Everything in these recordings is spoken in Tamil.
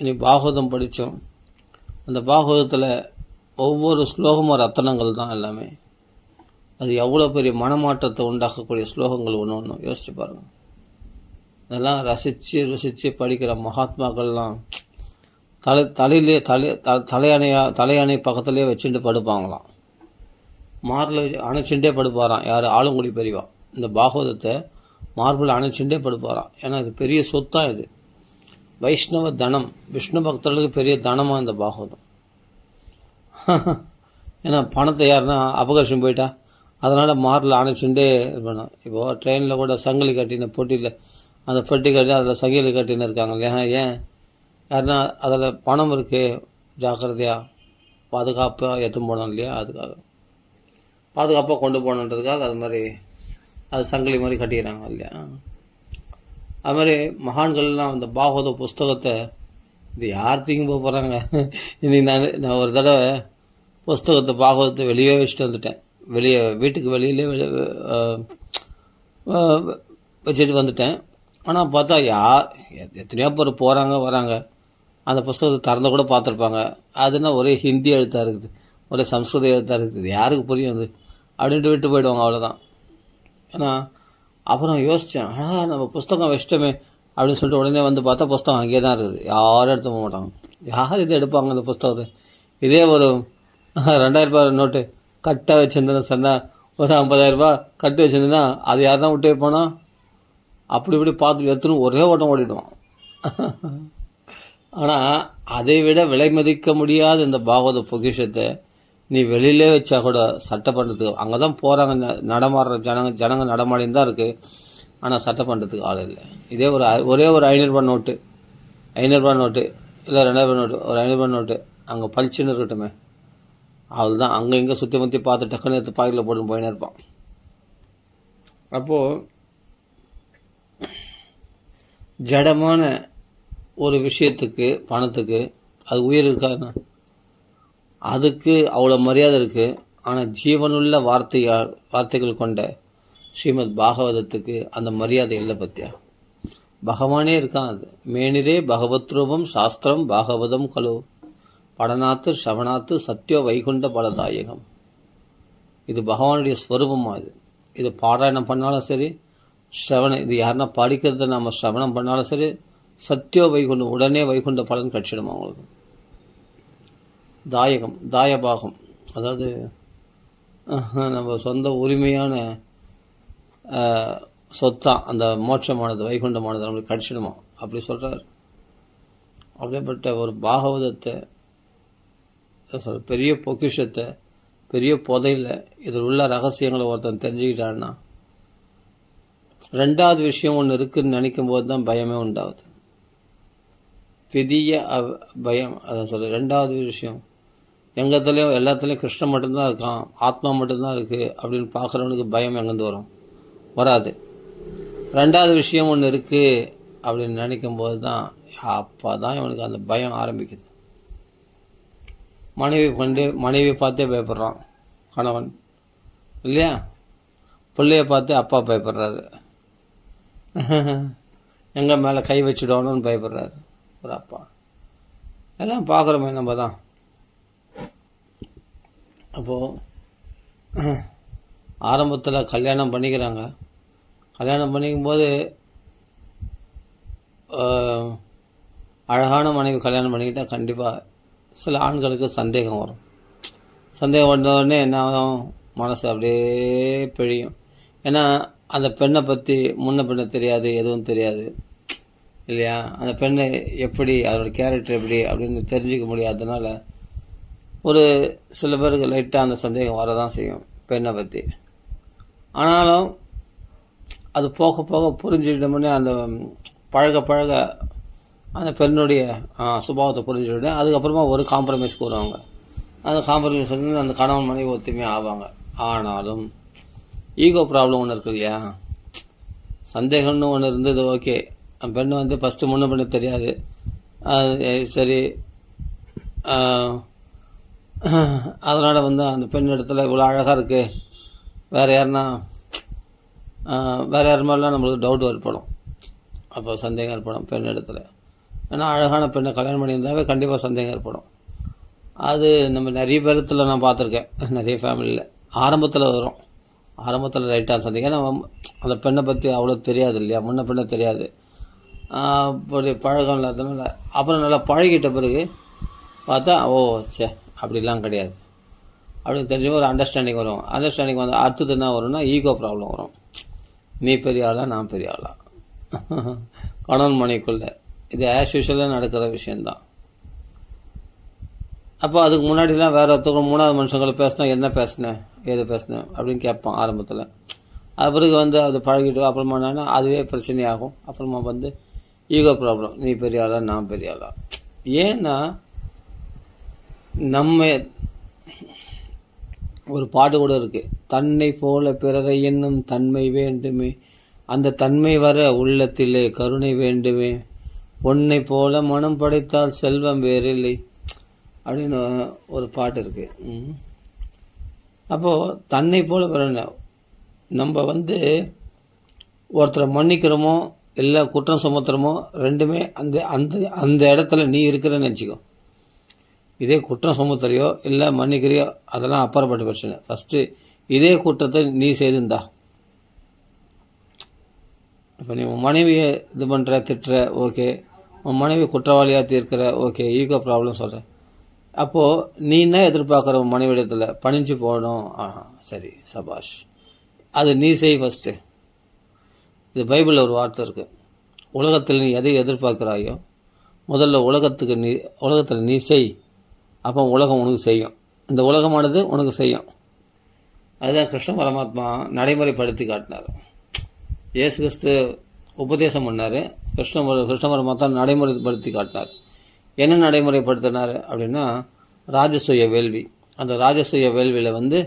இனி பாகவதம் படித்தோம். அந்த பாகவதத்தில் ஒவ்வொரு ஸ்லோகமும் ரத்தனங்கள் தான் எல்லாமே. அது எவ்வளோ பெரிய மனமாற்றத்தை உண்டாக்கக்கூடிய ஸ்லோகங்கள் ஒன்று ஒன்று யோசிச்சு பாருங்கள். இதெல்லாம் ருசித்து படிக்கிற மகாத்மாக்கள்லாம் தலையணை பக்கத்துலேயே வச்சுட்டு படுப்பாங்களாம். மார்பில் அணைச்சுட்டே படுப்பாராம். யார்? ஆலங்குடி பெரியவா இந்த பாகவதத்தை மார்பில் அணைச்சுட்டே படுப்பாராம். ஏன்னா இது பெரிய சொத்தான். இது வைஷ்ணவ தனம், விஷ்ணு பக்தர்களுக்கு பெரிய தனமாக இந்த பாகவதம். ஏன்னா பணத்தை யாருன்னா அபகர்ஷம் போயிட்டா அதனால் மாரில் அணைச்சுட்டே இது பண்ணோம். இப்போது ட்ரெயினில் கூட சங்கிலி கட்டின பொட்டியில் அந்த பெட்டி கட்டி அதில் சங்கிலி கட்டின்னு இருக்காங்க இல்லையா? ஏன்? யாருன்னா அதில் பணம் இருக்குது, ஜாக்கிரதையாக பாதுகாப்பாக எடுத்து போனோம் இல்லையா? அதுக்காக பாதுகாப்பாக கொண்டு போகணுன்றதுக்காக அது மாதிரி அது சங்கிலி மாதிரி கட்டிக்கிறாங்க இல்லையா? அது மாதிரி மகான்கள்லாம் அந்த பாகவத புஸ்தகத்தை இது யார் தூக்கி போக போகிறாங்க? இன்னைக்கு நான் ஒரு தடவை புஸ்தகத்தை பாகவதத்தை வெளியே வச்சுட்டு வந்துட்டேன். வீட்டுக்கு வெளியிலே வச்சுட்டு வந்துட்டேன். ஆனால் பார்த்தா எத்தனையோ பேர் போகிறாங்க வராங்க, அந்த புஸ்தகத்தை திறந்து கூட பார்த்துருப்பாங்க. அதுனா ஒரே ஹிந்தி எழுத்தாக இருக்குது, ஒரே சம்ஸ்கிருத எழுத்தாக இருக்குது, இது யாருக்கு புரியும் அது அப்படின்ட்டு விட்டு போயிடுவாங்க, அவ்வளோதான். ஏன்னா அப்புறம் யோசித்தேன், நம்ம புஸ்தகம் வச்சிட்டோமே அப்படின்னு சொல்லிட்டு உடனே வந்து பார்த்தா புஸ்தகம் அங்கேயே தான் இருக்குது. யாரும் எடுத்து போக மாட்டாங்க. யார் இது எடுப்பாங்க அந்த புஸ்தகத்தை? இதே ஒரு 2000 ரூபாய் நோட்டு கட்டாக வச்சுருந்தேன்னு சொன்னால், ஒரு 50,000 ரூபாய் கட்டு வச்சுருந்தேன்னா அது யாருன்னா விட்டு வைப்பானா? அப்படி இப்படி பார்த்துட்டு எடுத்துன்னு ஒரே ஓட்டம் ஓடிடுவான். ஆனால் அதை விட விலை மதிக்க முடியாத இந்த பாகவத பொக்கிஷத்தை நீ வெளியிலே வச்சா கூட சட்டை பண்ணுறதுக்கு அங்கே தான் போகிறாங்க, நடமாடுற ஜனங்க நடமாடின்னு தான் இருக்குது. ஆனால் சட்டை பண்ணுறதுக்கு ஆள் இல்லை. இதே ஒரே ஒரு 500 ரூபாய் நோட்டு, 500 ரூபாய் நோட்டு இல்லை 2000 ரூபாய் நோட்டு, ஒரு 500 ரூபாய் நோட்டு அங்கே பளிச்சுன்னு இருக்கட்டுமே, அவள் தான் அங்கே இங்கே சுற்றி முற்றி பார்த்து டக்குன்னு எடுத்து பாக்கெட்டில் போட்டு போயினே இருப்பான். அப்போது ஜடமான ஒரு விஷயத்துக்கு, பணத்துக்கு அது உயிர் இருக்காதுண்ணா, அதுக்கு அவ்வளோ மரியாதை இருக்குது. ஆனால் ஜீவனுள்ள வார்த்தைகள் கொண்ட ஸ்ரீமத் பாகவதத்துக்கு அந்த மரியாதை இல்லை. பத்தியா, பகவானே இருக்கான். அது மேனிரே பகவத் ரூபம் சாஸ்திரம் பாகவதம் கலு படனாத்து ஸ்ரவணாத்து சத்யோ வைகுண்ட பலதாயகம். இது பகவானுடைய ஸ்வரூபமாக இது பாராயணம் பண்ணாலும் சரி, இது யாருன்னா படிக்கிறத நம்ம ஸ்ரவணம் பண்ணாலும் சரி, சத்யோ வைகுண்டம் உடனே வைகுண்ட பலன் கட்சிடும் அவங்களுக்கு. தாயகம், தாயபாகம், அதாவது நம்ம சொந்த உரிமையான சொத்தான் அந்த மோட்சமானது, வைகுண்டமானது நம்மளுக்கு கட்சிடுமா அப்படி சொல்கிறார். அப்படிப்பட்ட ஒரு பாகவதத்தை, பெரிய பொக்கிஷத்தை, பெரிய புதையில் இதில் உள்ள ரகசியங்களை ஒருத்தன் தெரிஞ்சுக்கிட்டான்னா, ரெண்டாவது விஷயம் ஒன்று இருக்குதுன்னு நினைக்கும் போது தான் பயமே உண்டாகுது. விதிய பயம், அதை ரெண்டாவது விஷயம் எங்கத்துலேயும் எல்லாத்துலேயும் கிருஷ்ணன் மட்டும்தான் இருக்கான், ஆத்மா மட்டும்தான் இருக்குது அப்படின்னு பார்க்குறவனுக்கு பயம் எங்கேருந்து வரும்? வராது. ரெண்டாவது விஷயம் ஒன்று இருக்குது அப்படின்னு நினைக்கும் போது தான் அப்போ தான் இவனுக்கு அந்த பயம் ஆரம்பிக்குது. மனைவி பார்த்தே பயப்படுறான் கணவன் இல்லையா? பிள்ளைய பார்த்து அப்பா பயப்படுறாரு, எங்கே மேலே கை வச்சுடணும்னு பயப்படுறாரு ஒரு அப்பா. எல்லாம் பார்க்குறோமே நம்ம தான். அப்போது ஆரம்பத்தில் கல்யாணம் பண்ணிக்கிறாங்க. கல்யாணம் பண்ணிக்கும்போது அழகான மனைவி கல்யாணம் பண்ணிக்கிட்டால் கண்டிப்பாக சில ஆண்களுக்கு சந்தேகம் வரும். சந்தேகம் வந்தோடனே என்ன ஆகும்? மனசு அப்படியே பிழியும். ஏன்னா அந்த பெண்ணை பற்றி முன்ன பெண்ணை தெரியாது, எதுவும் தெரியாது இல்லையா? அந்த பெண்ணை எப்படி, அதோட கேரக்டர் எப்படி அப்படின்னு தெரிஞ்சிக்க முடியாததுனால ஒரு சில பேருக்கு லைட்டாக அந்த சந்தேகம் வரதான் செய்யும் பெண்ணை பற்றி. ஆனாலும் அது போக போக புரிஞ்சுக்கிட்டோம்னே அந்த பழக அந்த பெண்ணுடைய சுபாவத்தை புரிஞ்சுக்கிட்டு அதுக்கப்புறமா ஒரு காம்ப்ரமைஸ்க்கு வருவாங்க. அந்த காம்ப்ரமைஸ் வந்து அந்த கணவன் மனைவி ஒத்துமையாக ஆவாங்க. ஆனாலும் ஈகோ ப்ராப்ளம் ஒன்று இருக்கு இல்லையா? சந்தேகம்னு ஒன்று இருந்தது. ஓகே, அந்த பெண்ணு வந்து ஃபஸ்ட்டு முன்ன பெண்ணு தெரியாது, சரி, அதனால் வந்து அந்த பெண் இடத்துல இவ்வளோ அழகாக இருக்குது, வேறு யார் மாதிரிலாம் நம்மளுக்கு டவுட் ஏற்படும். அப்போ சந்தேகம் ஏற்படும் பெண் இடத்துல. ஏன்னா அழகான பெண்ணை கல்யாணம் பண்ணியிருந்தாவே கண்டிப்பாக சந்தேகம் ஏற்படும். அது நம்ம நிறைய பேரத்தில் நான் பார்த்துருக்கேன், நிறைய ஃபேமிலியில் ஆரம்பத்தில் வரும். ஆரம்பத்தில் லைட்டாக சந்தேகம், ஏன்னா அந்த பெண்ணை பற்றி அவ்வளோ தெரியாது இல்லையா, முன்ன பெண்ணை தெரியாது, அப்படி பழக்கம் இல்லாததுனால. அப்புறம் நல்லா பழகிட்ட பிறகு பார்த்தா சே அப்படிலாம் கிடையாது அப்படின்னு தெரிஞ்ச ஒரு அண்டர்ஸ்டாண்டிங் வரும். அண்டர்ஸ்டாண்டிங் வந்து அடுத்தது என்ன வரும்னா ஈகோ ப்ராப்ளம் வரும். நீ பெரிய ஆளா, நான் பெரிய ஆளா, கணவன் மனைக்குள்ளே. இது ஆஸ் யூஷுவலாக நடக்கிற விஷயந்தான். அப்போ அதுக்கு முன்னாடிலாம் வேறு ஒருத்தவங்க மூணாவது மனுஷங்களை பேசினா என்ன பேசினேன், ஏது பேசினேன் அப்படின்னு கேட்பான் ஆரம்பத்தில். அது பிறகு வந்து அது பழகிட்டு அப்புறமா என்னன்னா அதுவே பிரச்சனையாகும். அப்புறமா வந்து ஈகோ ப்ராப்ளம், நீ பெரிய ஆளா, நான் பெரிய ஆளா. ஏன்னா நம்ம ஒரு பாட்டு கூட இருக்குது, தன்னை போல பிறரை என்னும் தன்மை வேண்டுமே, அந்த தன்மை வர உள்ளத்திலே கருணை வேண்டுமே, பொன்னை போல மனம் படைத்தால் செல்வம் வேறில்லை அப்படின்னு ஒரு பாட்டு இருக்குது. அப்போது தன்னை போல பிறனை நம்ம வந்து ஒருத்தரை மன்னிக்கிறோமோ இல்லை குற்றம் சுமத்துறோமோ ரெண்டுமே அந்த அந்த அந்த இடத்துல நீ இருக்கிறன்னு நினச்சிக்கோ. இதே குற்றம் சுமத்துறையோ இல்லை மன்னிக்கிறையோ அதெல்லாம் அப்பாற்பட்ட பிரச்சனை. ஃபஸ்ட்டு இதே குற்றத்தை நீ செய்திருந்தா, இப்போ நீ உன் மனைவியை இது பண்ணுற திட்டுற, ஓகே, உன் மனைவி குற்றவாளியாக தீர்க்கிற, ஓகே, ஈகோ ப்ராப்ளம் சொல்கிறேன். அப்போது நீ என்ன எதிர்பார்க்குற உன் மனைவிடத்தில், பணிஞ்சு போகணும், சரி சபாஷ், அது நீ செய் ஃபஸ்ட்டு. இது பைபிளில் ஒரு வார்த்தை இருக்குது, உலகத்தில் நீ எதை எதிர்பார்க்குறாயோ முதல்ல உலகத்தில் நீ செய், அப்போ உலகம் உனக்கு செய்யும், இந்த உலகமானது உனக்கு செய்யும். அதுதான் கிருஷ்ண பரமாத்மா நடைமுறைப்படுத்தி காட்டினார். இயேசு கிறிஸ்து உபதேசம் பண்ணார், கிருஷ்ண பரமாத்மா நடைமுறைப்படுத்தி காட்டினார். என்ன நடைமுறைப்படுத்தினார் அப்படின்னா ராஜசூய வேள்வி. அந்த ராஜசூய வேள்வியில் வந்து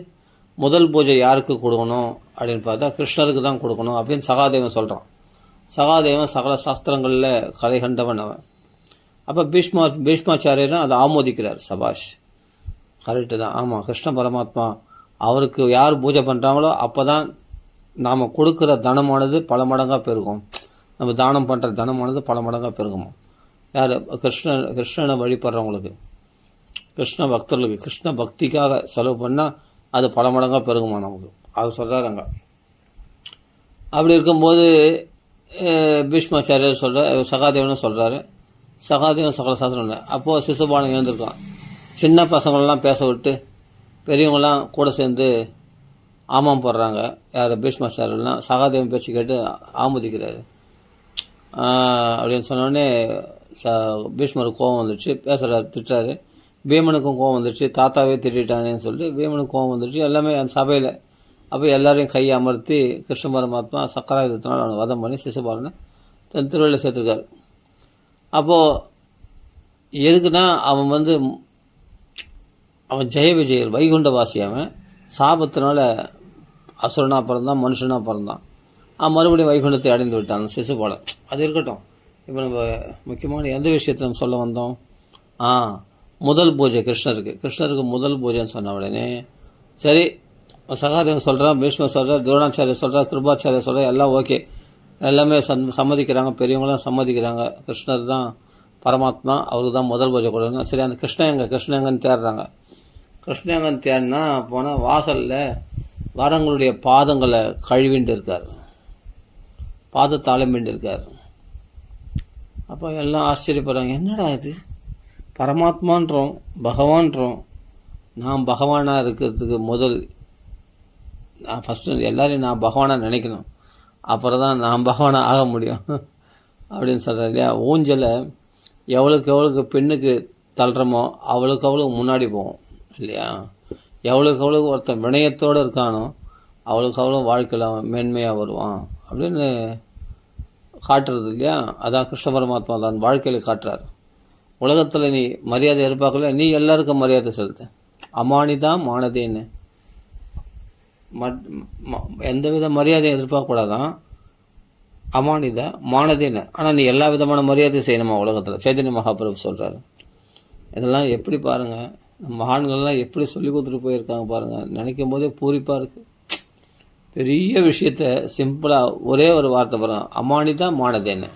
முதல் பூஜை யாருக்கு கொடுக்கணும் அப்படின்னு பார்த்தா கிருஷ்ணருக்கு தான் கொடுக்கணும் அப்படின்னு சகாதேவன் சொல்கிறான். சகாதேவன் சகல சாஸ்திரங்களில் கலை கண்டவன் அவன். அப்போ பீஷ்மாச்சாரியரும் அதை ஆமோதிக்கிறார், சபாஷ், கரெக்டு தான், ஆமாம், கிருஷ்ண பரமாத்மா அவருக்கு யார் பூஜை பண்ணுறாங்களோ அப்போ தான் நாம் கொடுக்குற தனமானது பல மடங்காக பெருகும், நம்ம தானம் பண்ணுற தனமானது பல மடங்காக பெருகுமா. யார்? கிருஷ்ணனை வழிபடுறவங்களுக்கு, கிருஷ்ண பக்தர்களுக்கு, கிருஷ்ண பக்திக்காக செலவு பண்ணால் அது பல மடங்காக பெருகுமா நமக்கு. அது சொல்கிறாருங்க. அப்படி இருக்கும்போது பீஷ்மாச்சாரியர் சகாதேவனும் சொல்கிறாரு, சகாதேவன் சகல சாஸ்திரம் இல்லை. அப்போது சிசுபாலன் எழுந்திருக்கான். சின்ன பசங்களெலாம் பேச விட்டு பெரியவங்களாம் கூட சேர்ந்து ஆமாம் போடுறாங்க. யார்? பீஷ்மாச்சாரியர்லாம் சகாதேவன் பேச்சு கேட்டு ஆமோதிக்கிறாரு. அப்படின்னு சொன்னோடனே பீஷ்மருக்கு கோவம் வந்துடுச்சு, பேசுகிறாரு, திட்டுறாரு. பீமனுக்கும் கோவம் வந்துடுச்சு, தாத்தாவே திட்டானேன்னு சொல்லிட்டு பீமனுக்கு கோவம் வந்துடுச்சு. எல்லாமே அந்த சபையில் அப்போ எல்லாரையும் கையை அமர்த்தி கிருஷ்ண பரமாத்மா சக்கராயுதத்தினால் அவனை வதம் பண்ணி சிசுபாலனை தன் திருவள்ளில் சேர்த்துருக்காரு. அப்போது எதுக்குன்னா அவன் ஜெய விஜயர் வைகுண்டவாசி. அவன் சாபத்தினால அசுரனாக பிறந்தான், மனுஷனாக பிறந்தான். மறுபடியும் வைகுண்டத்தை அடைந்து விட்டான் சிசுபாலன். அது இருக்கட்டும். இப்போ நம்ம முக்கியமான எந்த விஷயத்தை நம்ம சொல்ல வந்தோம்? முதல் பூஜை கிருஷ்ணருக்கு முதல் பூஜைன்னு சொன்ன உடனே சரி, சகாதேவன் சொல்கிறான், பீஷ்மர் சொல்கிறார், துரோணாச்சாரியர் சொல்கிறார், கிருபாச்சாரியர் சொல்கிறார், எல்லாம் ஓகே, எல்லாமே சம்மதிக்கிறாங்க, பெரியவங்களாம் சம்மதிக்கிறாங்க. கிருஷ்ணர் தான் பரமாத்மா, அவருக்கு தான் முதல் பூஜை கொடுக்கணும். சரி, அந்த கிருஷ்ணங்கன்னு தேடுறாங்க. கிருஷ்ணங்கன்னு தேடினா போனால் வாசலில் வரங்களுடைய பாதங்களை கழுவிண்டு இருக்கார், பாதத்தாளம் மீண்டு இருக்கார். அப்போ எல்லாம் ஆச்சரியப்படுறாங்க, என்னடா இது, பரமாத்மான்றோம், பகவான்றோம், நான் பகவானாக இருக்கிறதுக்கு முதல் நான் ஃபஸ்ட்டு எல்லோரையும் நான் பகவானாக நினைக்கணும், அப்புறம் தான் நான் பகவானாக ஆக முடியும் அப்படின்னு சொல்கிறார் இல்லையா. ஊஞ்சலை எவ்வளோக்கு பெண்ணுக்கு தள்ளுறமோ அவ்வளோக்கு முன்னாடி போவோம் இல்லையா. எவ்வளோக்கு ஒருத்தன் வினயத்தோடு இருக்கானோ அவ்வளோக்கு வாழ்க்கையில் மேன்மையாக வருவான் அப்படின்னு காட்டுறது இல்லையா. அதான் கிருஷ்ண பரமாத்மா தான் வாழ்க்கையில் காட்டுறார். உலகத்தில் நீ மரியாதை எதிர்பார்க்கல, நீ எல்லாருக்கும் மரியாதை செலுத்த. அமானிதான் மானதேன்னு எந்தவித மரியாதையும் எதிர்பார்க்கக்கூடாதான். அமானிதா மானதேன்னு. ஆனால் நீ எல்லா விதமான மரியாதை செய்யணுமா உலகத்தில், சைதன்ய மகாபிரபு சொல்கிறாரு. இதெல்லாம் எப்படி பாருங்கள், மகான்கள்லாம் எப்படி சொல்லி கொடுத்துட்டு போயிருக்காங்க பாருங்கள். நினைக்கும் போதே பூரிப்பாக இருக்குது. பெரிய விஷயத்த சிம்பிளாக ஒரே ஒரு வார்த்தை பாருங்கள், அமானிதா மானதேன்னு,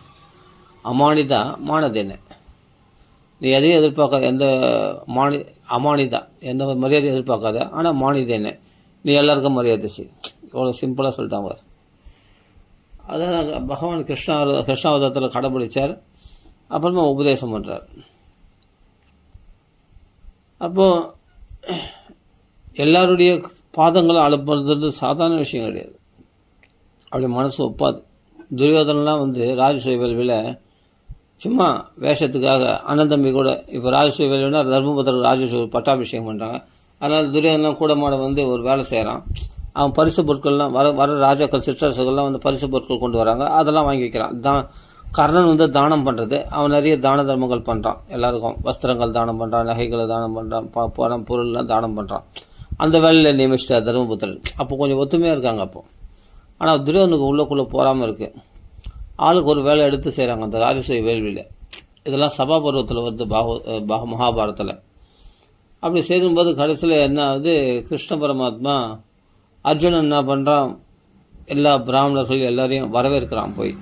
அமானிதா மானதேன்னு. நீ எதையும் எதிர்பார்க்காத, எந்த அமானிதா, எந்த மரியாதையும் எதிர்பார்க்காத, ஆனால் மானிதை என்ன, நீ எல்லாருக்கும் மரியாதை செய். இவ்வளோ சிம்பிளாக சொல்லிட்டாங்க. அதான் பகவான் கிருஷ்ணாவதாரத்தில் கடைபிடிச்சார். அப்புறமா உபதேசம் பண்ணுறார். அப்போது எல்லாருடைய பாதங்களை அழுப்புறது சாதாரண விஷயம் கிடையாது. அப்படி மனசு ஒப்பாது. துரியோதனெலாம் ராஜசூய வேள்வியில் சும்மா வேஷத்துக்காக அண்ணன் தம்பி கூட, இப்போ ராஜசூய வேள்வினா தர்மபுத்திர ராஜசூய பட்டாபிஷேகம் பண்ணுறாங்க. அதனால் துரியோதனெலாம் கூட மாட ஒரு வேலை செய்கிறான். அவன் பரிசு பொருட்கள்லாம் வர ராஜாக்கள் சிற்றரசுகள்லாம் பரிசு பொருட்கள் கொண்டு வராங்க. அதெல்லாம் வாங்கி வைக்கிறான். கர்ணன் தானம் பண்ணுறது, அவன் நிறைய தான தர்மங்கள் பண்ணுறான். எல்லாருக்கும் வஸ்திரங்கள் தானம் பண்ணுறான், நகைகளை தானம் பண்ணுறான், பணம் பொருள்லாம் தானம் பண்ணுறான். அந்த வேலையில் நியமிச்சிட்டார் தர்மபுத்திரன். அப்போ கொஞ்சம் ஒத்துமையாக இருக்காங்க. அப்போது ஆனால் துரியோதனுக்கு உள்ளுக்குள்ளே போகாமல் இருக்குது. ஆளுக்கு ஒரு வேலை எடுத்து செய்கிறாங்க அந்த ராஜசூய வேள்வியில். இதெல்லாம் சபா பருவத்தில் மகாபாரத்தில். அப்படி செய்யும்போது கடைசியில் என்ன ஆகுது, கிருஷ்ண பரமாத்மா அர்ஜுனன் என்ன பண்ணுறான், எல்லா பிராமணர்கள் எல்லாரையும் வரவேற்கிறான். போய்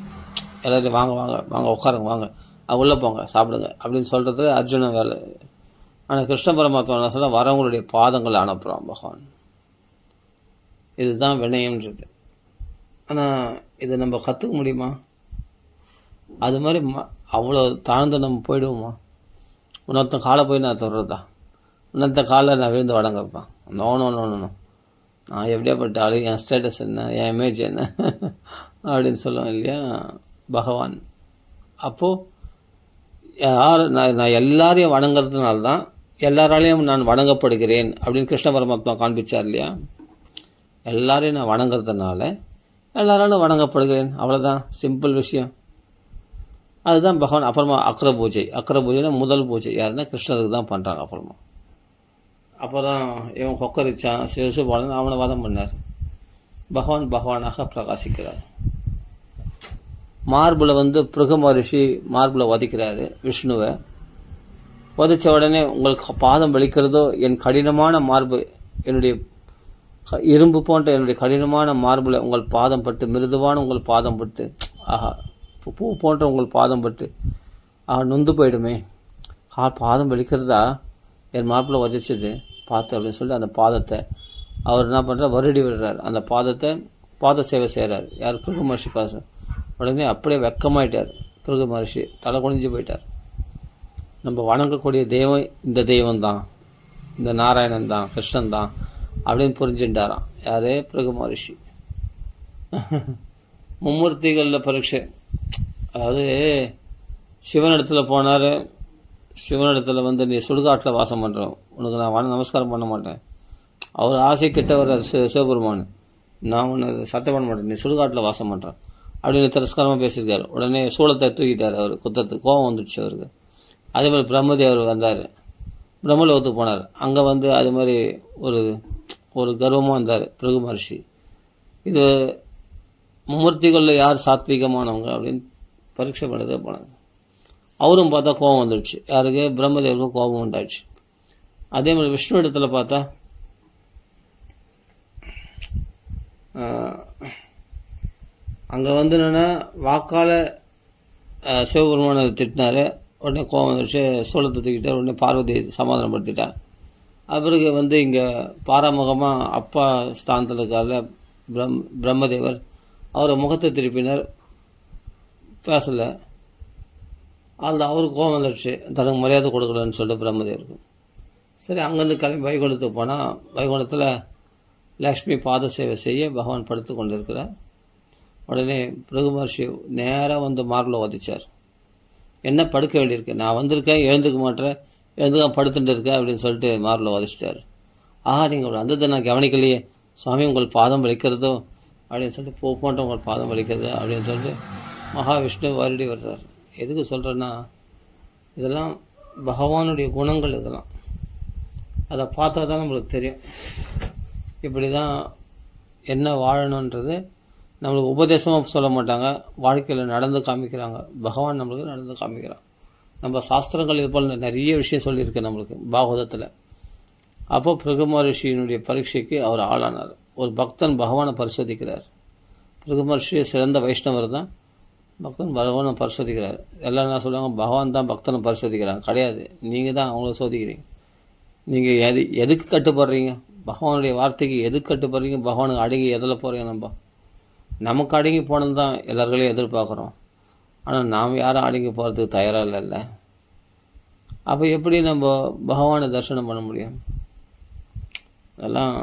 எல்லாரையும் வாங்க வாங்க வாங்க உட்காருங்க, வாங்க உள்ளே போங்க, சாப்பிடுங்க அப்படின்னு சொல்கிறது அர்ஜுனன் வேலை. ஆனால் கிருஷ்ண பரமாத்மா என்ன சொல்ல, வரவங்களுடைய பாதங்களை அனுப்புகிறான் பகவான். இதுதான் வினயம்ன்றது. ஆனால் இதை நம்ம கற்றுக்க முடியுமா? அது மாதிரி அவ்வளோ தாழ்ந்து நம்ம போயிடுவோமா? இன்னொருத்தன் காலை போய் நான் தொடர்றதா, இன்னொருத்த காலில் நான் விழுந்து வடங்க வைப்பேன். நோ, நான் எப்படியாப்பட்ட ஆளு, என் ஸ்டேட்டஸ் என்ன, என் இமேஜ் என்ன அப்படின்னு சொல்லுவேன் இல்லையா பகவான். அப்போது நான் எல்லாரையும் வணங்குறதுனால தான் எல்லாராலையும் நான் வணங்கப்படுகிறேன் அப்படின்னு கிருஷ்ண பரமாத்மா காண்பிச்சார் இல்லையா. எல்லாரையும் நான் வணங்குறதுனால எல்லாராலும் வணங்கப்படுகிறேன், அவ்வளோதான், சிம்பிள் விஷயம். அதுதான் பகவான். அப்புறமா அக்ர பூஜைனா முதல் பூஜை யாருன்னா கிருஷ்ணருக்கு தான் பண்ணுறாங்க. அப்புறம் இவன் கொக்கரிச்சான், சிவசுபாலன் அவனை வதம் பண்ணார். பகவானாக பிரகாசிக்கிறார். மார்பில் பிருகு மகரிஷி மார்பில் வதிக்கிறாரு விஷ்ணுவை. வதித்த உடனே உங்களுக்கு பாதம் வலிக்கிறதோ, என் கடினமான மார்பு, என்னுடைய இரும்பு போன்ற என்னுடைய கடினமான மார்பில் உங்கள் பாதம் பட்டு, மிருதுவான உங்கள் பாதம் பட்டு, ஆஹா பூ போன்ற உங்கள் பாதம் பட்டு நொந்து போயிடுமே, பாதம் வலிக்கிறதா என் மார்பில் வதிச்சது பார்த்து அப்படின்னு சொல்லி அந்த பாதத்தை அவர் என்ன பண்ணுறார், வருடி விடுறார். அந்த பாத சேவை செய்கிறார். யார்? பிருகு மகர்ஷி பாசம். உடனே அப்படியே வெக்கமாயிட்டார் பிருகு மகர்ஷி, தலை குனிஞ்சு போயிட்டார். நம்ம வணங்கக்கூடிய தெய்வம் இந்த தெய்வம் தான், இந்த நாராயணன் தான், கிருஷ்ணன் தான் அப்படின்னு புரிஞ்சுட்டாராம். யாரே? பிருகு மகர்ஷி. மும்மூர்த்திகளில் பரீட்சை. அதாவது சிவனிடத்தில் போனார். சிவனிடத்தில் நீ சுடுகாட்டில் வாசம் பண்ணுறோம், உனக்கு நான் நமஸ்காரம் பண்ண மாட்டேன். அவர் ஆசை கிட்ட வர்றார் சிவபெருமான், நான் ஒன்று சட்டை பண்ண மாட்டேன், நீ சுடுகாட்டில் வாசம் பண்ணுறேன் அப்படின்னு திரஸ்காரமாக பேசியிருக்காரு. உடனே சூளத்தை தூக்கிட்டார். அவர் குத்தத்துக்கு கோபம் வந்துடுச்சு அவருக்கு. அதே மாதிரி பிரம்மதேவர் வந்தார், பிரம்மலோகத்துக்கு போனார். அங்கே அது மாதிரி ஒரு கர்வமாக வந்தார் பிருகு மகர்ஷி. இது மும்மூர்த்திகளில் யார் சாத்வீகமானவங்க அப்படின்னு பரீட்சை பண்ணதே போனாங்க. அவரும் பார்த்தா கோபம் வந்துடுச்சு. யாருக்கு? பிரம்மதேவருக்கும் கோபம் உண்டாச்சு. அதே மாதிரி விஷ்ணு இடத்துல பார்த்தா அங்கே என்னென்னா வாக்கால் சிவபெருமானை திட்டினார். உடனே கோபம் வந்துடுச்சு, சூளத்தை தூக்கிட்டார். உடனே பார்வதி சமாதானப்படுத்திட்டார். அப்புறம் இங்கே பாராமுகமாக அப்பா ஸ்தானத்தில் இருக்கார்ல பிரம்மதேவர், அவரை முகத்தை திருப்பினார், பேசலை. அதில் அவருக்கு கோபம் வந்துடுச்சு, தனக்கு மரியாதை கொடுக்கலன்னு சொல்லிட்டு பிரம்மதேவருக்கு. சரி, அங்கேருந்து கிளம்பி வைகுண்டத்துக்கு போனால் வைகுண்டத்தில் லக்ஷ்மி பாத சேவை செய்ய பகவான் படுத்து கொண்டிருக்கிறார். உடனே பிருகு மகர்ஷி நேராக மார்பில் வதிச்சார். என்ன படுக்க வேண்டியிருக்கு, நான் வந்திருக்கேன், எழுந்துக்க மாட்டேன், எழுந்துக்க படுத்துட்டு இருக்கேன் அப்படின்னு சொல்லிட்டு மார்பில் வதிச்சிட்டார். நீங்கள் வந்ததை நான் கவனிக்கலையே, சுவாமி உங்கள் பாதம் வலிக்கிறதோ அப்படின்னு சொல்லிட்டு, போன்ற உங்கள் பாதம் வலிக்கிறதோ அப்படின்னு சொல்லிட்டு மகாவிஷ்ணு வருடி வர்றார். எதுக்கு சொல்கிறேன்னா, இதெல்லாம் பகவானுடைய குணங்கள். இதெல்லாம் அதை பார்த்தா தான் நம்மளுக்கு தெரியும். இப்படி தான் என்ன வாழணுன்றது நம்மளுக்கு உபதேசமாக சொல்ல மாட்டாங்க, வாழ்க்கையில் நடந்து காமிக்கிறாங்க. பகவான் நம்மளுக்கு நடந்து காமிக்கிறான். நம்ம சாஸ்திரங்கள் இது போல் நிறைய விஷயம் சொல்லியிருக்கு நம்மளுக்கு பாகவதத்தில். அப்போ பிருகு மகர்ஷியினுடைய பரீட்சைக்கு அவர் ஆளானார். ஒரு பக்தன் பகவானை பரிசோதிக்கிறார். பிருகு மகர்ஷி சிறந்த வைஷ்ணவர் தான், பக்தன் பகவானை பரிசோதிக்கிறார். எல்லாம் என்ன சொல்லுவாங்க, பகவான் தான் பக்தனை பரிசோதிக்கிறாங்க. கிடையாது, நீங்கள் தான் அவங்கள சோதிக்கிறீங்க. நீங்கள் எதுக்கு கட்டுப்படுறீங்க, பகவானுடைய வார்த்தைக்கு எதுக்கு கட்டுப்படுறீங்க, பகவானுக்கு அடங்கி எதில் போகிறீங்க. நமக்கு அடங்கி போனது தான் எல்லார்களையும் எதிர்பார்க்குறோம். ஆனால் நாம் யாரும் அடங்கி போகிறதுக்கு தயாராக இல்லைல்ல. அப்போ எப்படி நம்ம பகவானை தரிசனம் பண்ண முடியும்? அதெல்லாம்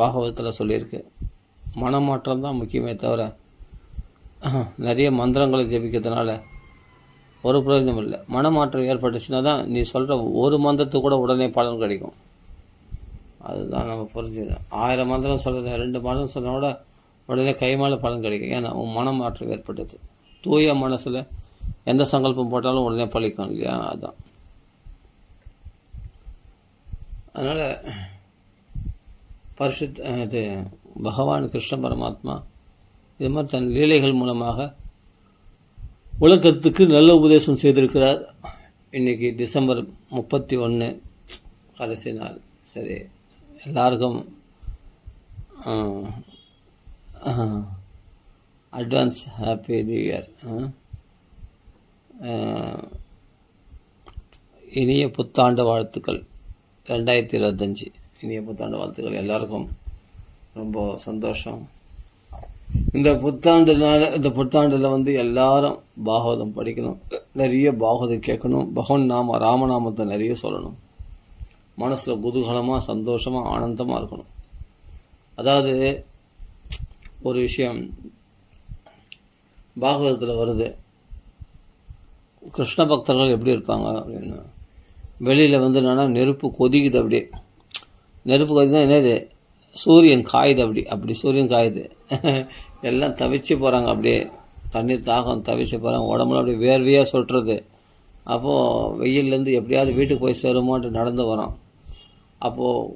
பாகவதத்தில் சொல்லியிருக்கு. மனமாற்றம் தான் முக்கியமே தவிர நிறைய மந்திரங்களை ஜெபிக்கிறதுனால ஒரு பிரயோஜனம் இல்லை. மனமாற்றம் ஏற்பட்டுச்சுன்னா தான் நீ சொல்கிற ஒரு மந்திரத்துக்கு கூட உடனே பலன் கிடைக்கும். அதுதான் நம்ம புரிஞ்சுக்கணும். 1000 மந்திரம் சொல்கிற 2 மந்திரம் சொன்னால் கூட உடனே கைமால பலன் கிடைக்கும். ஏன்னா உன் மனமாற்றம் ஏற்பட்டது. தூய மனசில் எந்த சங்கல்பம் போட்டாலும் உடனே பழிக்கும் இல்லையா? அதுதான். அதனால் இது பகவான் கிருஷ்ண பரமாத்மா இது மாதிரி தன் லீலைகள் மூலமாக உலகத்துக்கு நல்ல உபதேசம் செய்திருக்கிறார். இன்றைக்கி டிசம்பர் 31 கடைசி நாள். சரி, எல்லாருக்கும் அட்வான்ஸ் ஹாப்பி நியூ இயர். இனிய புத்தாண்டு வாழ்த்துக்கள் 2025. இனிய புத்தாண்டு வாழ்த்துக்கள் எல்லாருக்கும். ரொம்ப சந்தோஷம். இந்த புத்தாண்டில் எல்லாரும் பாகவதம் படிக்கணும், நிறைய பாகவதம் கேட்கணும், பகவான் ராமநாமத்தை நிறைய சொல்லணும், மனசில் குதூகலமாக சந்தோஷமாக ஆனந்தமாக இருக்கணும். அதாவது ஒரு விஷயம் பாகவதத்தில் வருது, கிருஷ்ண பக்தர்கள் எப்படி இருப்பாங்க அப்படின்னு. வெளியில் என்னன்னா நெருப்பு கொதிக்குது. அப்படியே நெருப்பு கொதிதான் என்னது, சூரியன் காயுது. அப்படி சூரியன் காயுது. எல்லாம் தவிச்சு போகிறாங்க. அப்படியே தண்ணீர் தாகம் தவிச்சு போகிறாங்க. உடம்புல அப்படியே வேர்வையாக சொட்டுறது. அப்போது வெயிலேருந்து எப்படியாவது வீட்டுக்கு போய் சேருமோன்ட்டு நடந்து வரோம். அப்போது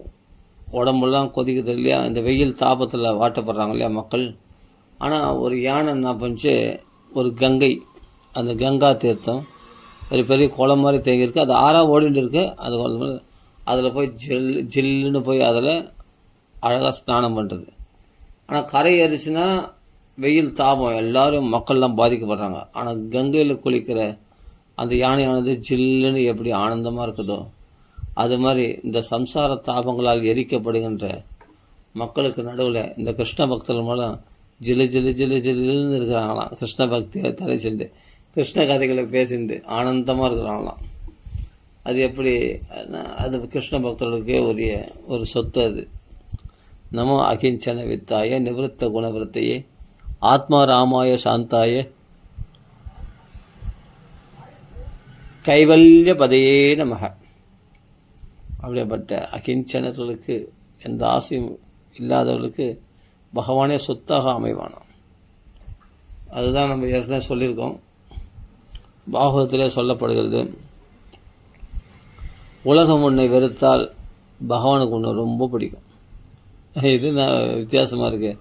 உடம்புலாம் கொதிக்குது இல்லையா, இந்த வெயில் தாபத்தில் வாட்டப்படுறாங்க இல்லையா மக்கள். ஆனால் ஒரு யானை என்ன பண்ணிச்சு, ஒரு கங்கை, அந்த கங்கா தீர்த்தம் பெரிய பெரிய குளம் மாதிரி தேங்கியிருக்கு. அது ஆறாக ஓடிட்டு இருக்கு. அது அதில் போய் ஜில்லுன்னு போய் அதில் அழகாக ஸ்நானம் பண்ணுறது. ஆனால் கரை ஏறிச்சுன்னா வெயில் தாபம், எல்லோரும் மக்கள்லாம் பாதிக்கப்படுறாங்க. ஆனால் கங்கையில் குளிக்கிற அந்த யானையானது ஜில்லுன்னு எப்படி ஆனந்தமாக இருக்குதோ அது மாதிரி இந்த சம்சார தாபங்களால் எரிக்கப்படுகின்ற மக்களுக்கு நடுவில் இந்த கிருஷ்ண பக்தர்கள் மூலம் ஜில்லு ஜில்லு ஜில்லு ஜில்லுன்னு இருக்கிறாங்களாம். கிருஷ்ண பக்தியை தலை சென்று கிருஷ்ண கதைகளை பேசிட்டு ஆனந்தமாக இருக்கிறாங்களாம். அது எப்படி, அது கிருஷ்ண பக்தர்களுக்கே உரிய ஒரு சொத்து. அது நமோ அகிஞ்சன வித்தாய நிவத்த குணவிருத்தையே ஆத்மா ராமாய சாந்தாய கைவல்ய பதையே நமக. அப்படிப்பட்ட அகிஞ்சனர்களுக்கு எந்த ஆசையும் இல்லாதவர்களுக்கு பகவானே சொத்தாக அமைவானாம். அதுதான் நம்ம ஏற்கனவே சொல்லியிருக்கோம். பாகவதத்திலே சொல்லப்படுகிறது, உலகம் உன்னை வெறுத்தால் பகவானுக்கு உன்னை ரொம்ப பிடிக்கும். இது வித்தியாசமாக இருக்குது.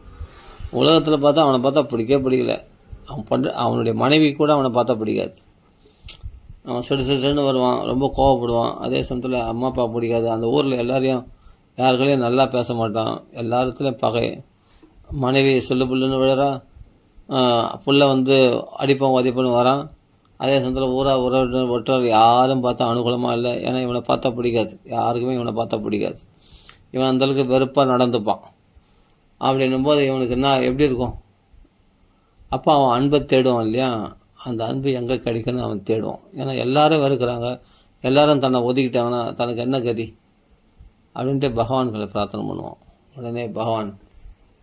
உலகத்தில் பார்த்தா அவனை பார்த்தா பிடிக்கல. அவனுடைய மனைவி கூட அவனை பார்த்தா பிடிக்காது. அவன் சிடுன்னு வருவான், ரொம்ப கோவப்படுவான். அதே சமயத்தில் அம்மா அப்பா பிடிக்காது. அந்த ஊரில் யாருக்களையும் நல்லா பேச மாட்டான். எல்லாத்துலேயும் பகை. மனைவி சொல்லு புல்லுன்னு விழுறா, புள்ள அடிப்பான் உதைப்பான்னு வரான். அதே சமயத்தில் உறவினர் ஒற்றார் யாரும் பார்த்தா அனுகூலமாக இல்லை. ஏன்னா இவனை பார்த்தா பிடிக்காது, யாருக்குமே இவனை பார்த்தா பிடிக்காது. இவன் அந்தளவுக்கு வெறுப்பாக நடந்துப்பான். அப்படின்னும் போது இவனுக்கு என்ன எப்படி இருக்கும்? அப்போ அவன் அன்பை தேடுவான் இல்லையா, அந்த அன்பு எங்கே கிடைக்குன்னு அவன் தேடுவான். ஏன்னா எல்லாரும் வெறுக்கிறாங்க, எல்லாரும் தன்னை ஒதுக்கிட்டாங்கன்னா தனக்கு என்ன கதி அப்படின்ட்டு பகவான்களை பிரார்த்தனை பண்ணுவான். உடனே பகவான்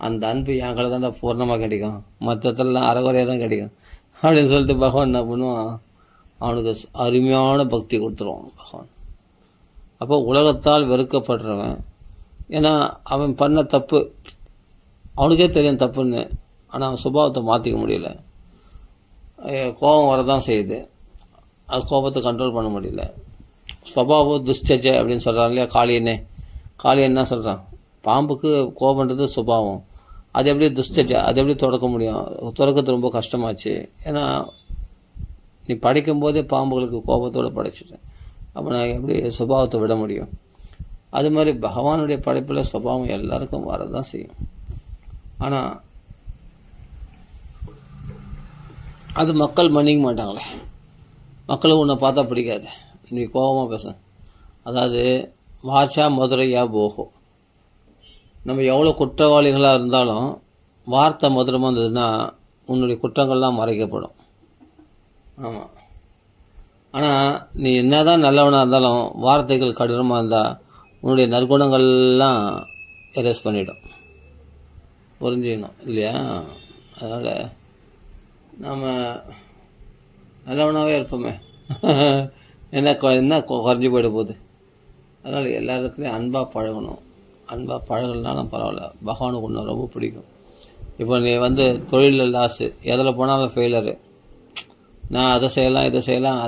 அந்த அன்பு என் களை தாண்டா பூர்ணமாக கிடைக்கும், மற்றத்தெல்லாம் அறகுறையாக தான் கிடைக்கும் அப்படின்னு சொல்லிட்டு பகவான் என்ன பண்ணுவான், அவனுக்கு அருமையான பக்தி கொடுத்துருவான் பகவான். அப்போ உலகத்தால் வெறுக்கப்படுறவன், ஏன்னா அவன் பண்ண தப்பு அவனுக்கே தெரியும் தப்புன்னு, ஆனால் அவன் சுபாவத்தை மாற்றிக்க முடியல. கோபம் வரதான் செய்யுது, அது கோபத்தை கண்ட்ரோல் பண்ண முடியல. சுபாவம் துஷ்டஜ அப்படின்னு சொல்கிறான் இல்லையா காளியனே. காளியன் என்ன சொல்கிறான், பாம்புக்கு கோபன்றது சுபாவம், அது எப்படி துஷ்டஜ, அது எப்படி தொடக்க முடியும், தொடக்கிறது ரொம்ப கஷ்டமாச்சு. ஏன்னா நீ படைக்கும்போதே பாம்புகளுக்கு கோபத்தோடு படைச்சிட்டேன், அப்போ நான் எப்படி சுபாவத்தை விட முடியும்? அது மாதிரி பகவானுடைய படைப்பில் சுபாவம் எல்லாருக்கும் வரதான் செய்யும். ஆனால் அது மக்கள் மன்னிக்க மாட்டாங்களே. மக்களுக்கு உன்னை பார்த்தா பிடிக்காது, நீ கோபமாக பேச. அதாவது வாச்சா மதுரையா போகும். நம்ம எவ்வளோ குற்றவாளிகளாக இருந்தாலும் வார்த்தை மதுரமாக இருந்ததுன்னா உன்னுடைய குற்றங்கள்லாம் மறைக்கப்படும். ஆமாம். ஆனால் நீ என்ன தான் நல்லவனாக இருந்தாலும் வார்த்தைகள் கடினமாக இருந்தால் உன்னுடைய நற்குணங்கள்லாம் எரேஸ் பண்ணிடும். புரிஞ்சுக்கணும் இல்லையா? அதனால் நாம் நல்லவனாகவே இருப்போமே. என்ன குறைஞ்சி போயிட போகுது. அதனால் எல்லா இடத்துலையும் அன்பாக பழகணும். அன்பாக பழகலனாலும் பரவாயில்ல, பகவானுக்கு ஒன்று ரொம்ப பிடிக்கும். இப்போ நீ தொழிலில் லாஸு, எதில் போனாலும் ஃபெயிலரு. நான் அதை செய்யலாம் இதை செய்யலாம்,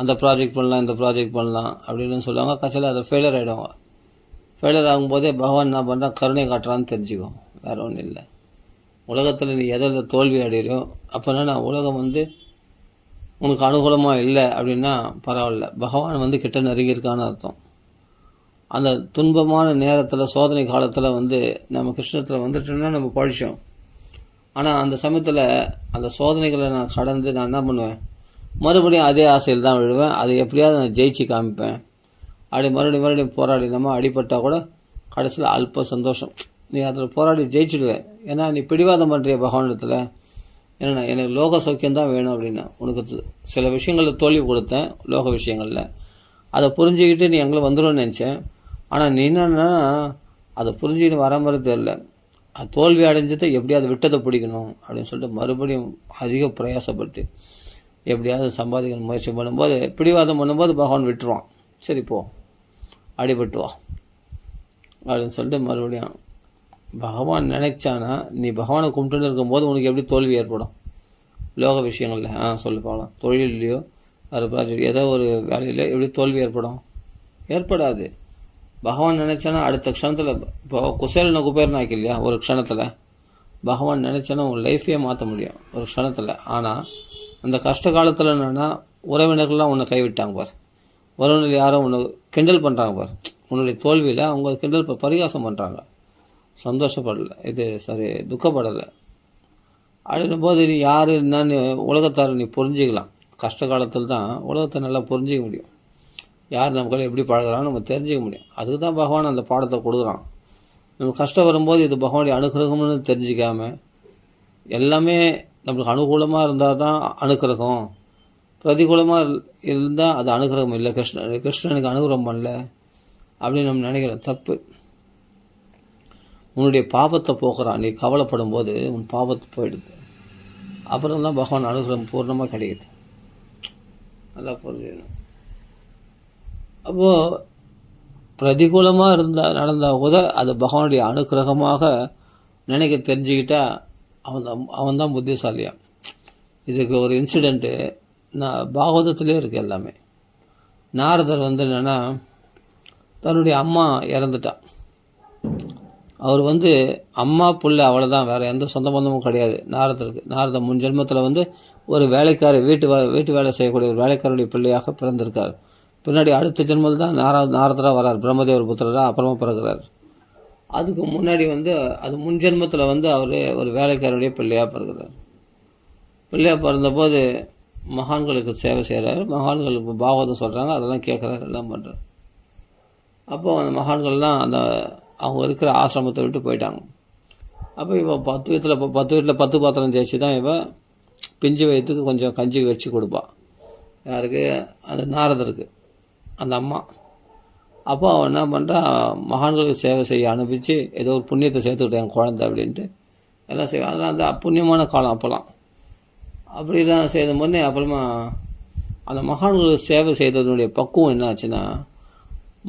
அந்த ப்ராஜெக்ட் பண்ணலாம் இந்த ப்ராஜெக்ட் பண்ணலாம் அப்படின்னு சொல்லுவாங்க. கடைசியில் அதை ஃபெயிலர் ஆகிடுவாங்க. ஃபெயிலர் ஆகும்போதே பகவான் என்ன பண்ணுறான், கருணை காட்டுறான்னு தெரிஞ்சுக்கோ, வேறு ஒன்றும் இல்லை. உலகத்தில் நீ எதில் தோல்வி அடையிறோ அப்போனா உலகம் உனக்கு அனுகூலமாக இல்லை அப்படின்னா பரவாயில்ல, பகவான் கிட்ட நெருங்கியிருக்கான்னு அர்த்தம். அந்த துன்பமான நேரத்தில் சோதனை காலத்தில் நம்ம கிருஷ்ணத்தில் வந்துட்டோம்னா நம்ம பழிச்சோம். ஆனால் அந்த சமயத்தில் அந்த சோதனைகளை நான் கடந்து நான் என்ன பண்ணுவேன், மறுபடியும் அதே ஆசையில் தான் விழுவேன். அதை எப்படியாவது நான் ஜெயிச்சு காமிப்பேன். அப்படி மறுபடியும் போராடி நம்ம அடிபட்டால் கூட கடைசியில் அல்ப சந்தோஷம், நீ அதில் போராடி ஜெயிச்சுடுவேன். ஏன்னா நீ பிடிவாதம் பண்ணுறிய பகவானிடத்தில். ஏன்னா எனக்கு லோக சௌக்கியம்தான் வேணும் அப்படின்னா, உனக்கு சில விஷயங்களில் தோல்வி கொடுத்தேன், லோக விஷயங்களில். அதை புரிஞ்சுக்கிட்டு நீ எங்களை வந்துடும்னு நினச்சேன். ஆனால் நீ என்னன்னா அதை புரிஞ்சுக்கிட்டு வர மாதிரி தெரியல. அது தோல்வி அடைஞ்சதை எப்படியாவது விட்டதை பிடிக்கணும் அப்படின்னு சொல்லிட்டு மறுபடியும் அதிக பிரயாசப்பட்டு எப்படியாவது சம்பாதிக்கணும் முயற்சி பண்ணும்போது, பிடிவாதம் பண்ணும்போது பகவான் விட்டுருவான். சரி போ, அடிபட்டு வா அப்படின்னு சொல்லிட்டு மறுபடியும் பகவான் நினைச்சானா, நீ பகவானை கும்பிட்டுன்னு இருக்கும்போது உனக்கு எப்படி தோல்வி ஏற்படும் லோக விஷயங்களில்? சொல்லி போகலாம். தொழிலையோ வேறு ப்ராஜெக்ட் ஏதோ ஒரு வேலையில எப்படி தோல்வி ஏற்படாது. பகவான் நினைச்சானா அடுத்த க்ஷணத்தில், இப்போ குசேலனை குபேரன் ஆக்கி இல்லையா, ஒரு க்ஷணத்தில் பகவான் நினைச்சானா உன் லைஃபையே மாற்ற முடியும் ஒரு க்ஷணத்தில். ஆனால் அந்த கஷ்ட காலத்தில் என்னென்னா உறவினர்கள்லாம் உன்னை கைவிட்டாங்க பார். உறவினர் யாரும் உன்னை கிண்டல் பண்ணுறாங்க பார். உன்னுடைய தோல்வியில் அவங்க கிண்டல் பரிகாசம் பண்ணுறாங்க, சந்தோஷப்படலை, இது சரி துக்கப்படலை. அப்படின்னும் போது நீ யார் என்னன்னு உலகத்தார் நீ புரிஞ்சிக்கலாம். கஷ்ட காலத்தில் தான் உலகத்தை நல்லா புரிஞ்சிக்க முடியும். யார் நமக்கு எப்படி பழகிறான்னு நம்ம தெரிஞ்சிக்க முடியும். அதுக்கு தான் பகவான் அந்த பாடத்தை கொடுக்குறான். நம்ம கஷ்டம் வரும்போது இது பகவானுடைய அனுகிரகம்னு தெரிஞ்சிக்காம, எல்லாமே நம்மளுக்கு அனுகூலமாக இருந்தால் தான் அனுகிரகம், பிரதிகூலமாக இருந்தால் அது அனுகிரகம் இல்லை. கிருஷ்ணனுக்கு அனுகிரகம் பண்ணல அப்படின்னு நம்ம நினைக்கிறோம். தப்பு. உன்னுடைய பாபத்தை போக்குறான். நீ கவலைப்படும் போது உன் பாபத்தை போயிடுது. அப்புறம் தான் பகவான் அனுகிரகம் பூர்ணமாக கிடைக்குது. நல்லா புரிஞ்சுக்கணும். அப்போது பிரதிகூலமாக நடந்தால் கூட அது பகவானுடைய அனுகிரகமாக நினைக்க தெரிஞ்சுக்கிட்டா அவன் தான் புத்திசாலியா. இதுக்கு ஒரு இன்சிடெண்ட்டு நான் பாகவதத்திலே இருக்குது எல்லாமே. நாரதர் என்னென்னா தன்னுடைய அம்மா இறந்துட்டா. அவர் அம்மா புள்ள அவ்வளோதான், வேறு எந்த சொந்த பந்தமும் கிடையாது நாரதருக்கு. நாரதர் முன் ஜென்மத்தில் ஒரு வேலைக்கார வீட்டு வேலை செய்யக்கூடிய ஒரு வேலைக்காரருடைய பிள்ளையாக பிறந்திருக்கார். பின்னாடி அடுத்த ஜென்மத்தில் தான் நாரதராக வரார், பிரம்மதேவர் புத்திரராக அப்புறமா பிறகுறார். அதுக்கு முன்னாடி அது முன் ஜென்மத்தில் அவர் ஒரு வேலைக்காரருடைய பிள்ளையாக பிறகுறார். பிள்ளையாக பிறந்தபோது மகான்களுக்கு சேவை செய்கிறார். மகான்களுக்கு பாகவதம் சொல்கிறாங்க, அதெல்லாம் கேட்குறாரு, எல்லாம் பண்ணுறார். அப்போது அந்த மகான்கள்லாம் அவங்க இருக்கிற ஆசிரமத்தை விட்டு போயிட்டாங்க. அப்போ இவன் 10 வீட்டில் 10 பாத்திரம் ஜெயிச்சு தான் இவன் பிஞ்சு வயதுக்கு கொஞ்சம் கஞ்சி வச்சு கொடுப்பாள். யாருக்கு? அந்த நாரதருக்கு, அந்த அம்மா. அப்போ அவன் என்ன பண்ணுறான், மகான்களுக்கு சேவை செய்ய அனுப்பிச்சு ஏதோ ஒரு புண்ணியத்தை சேர்த்துக்கிட்டேன் என் குழந்தை அப்படின்ட்டு எல்லாம் செய்வான். அதெல்லாம் அந்த புண்ணியமான காலம் அப்போல்லாம். அப்படிலாம் செய்த போதே அப்புறமா அந்த மகான்களுக்கு சேவை செய்ததனுடைய பக்குவம் என்ன ஆச்சுன்னா,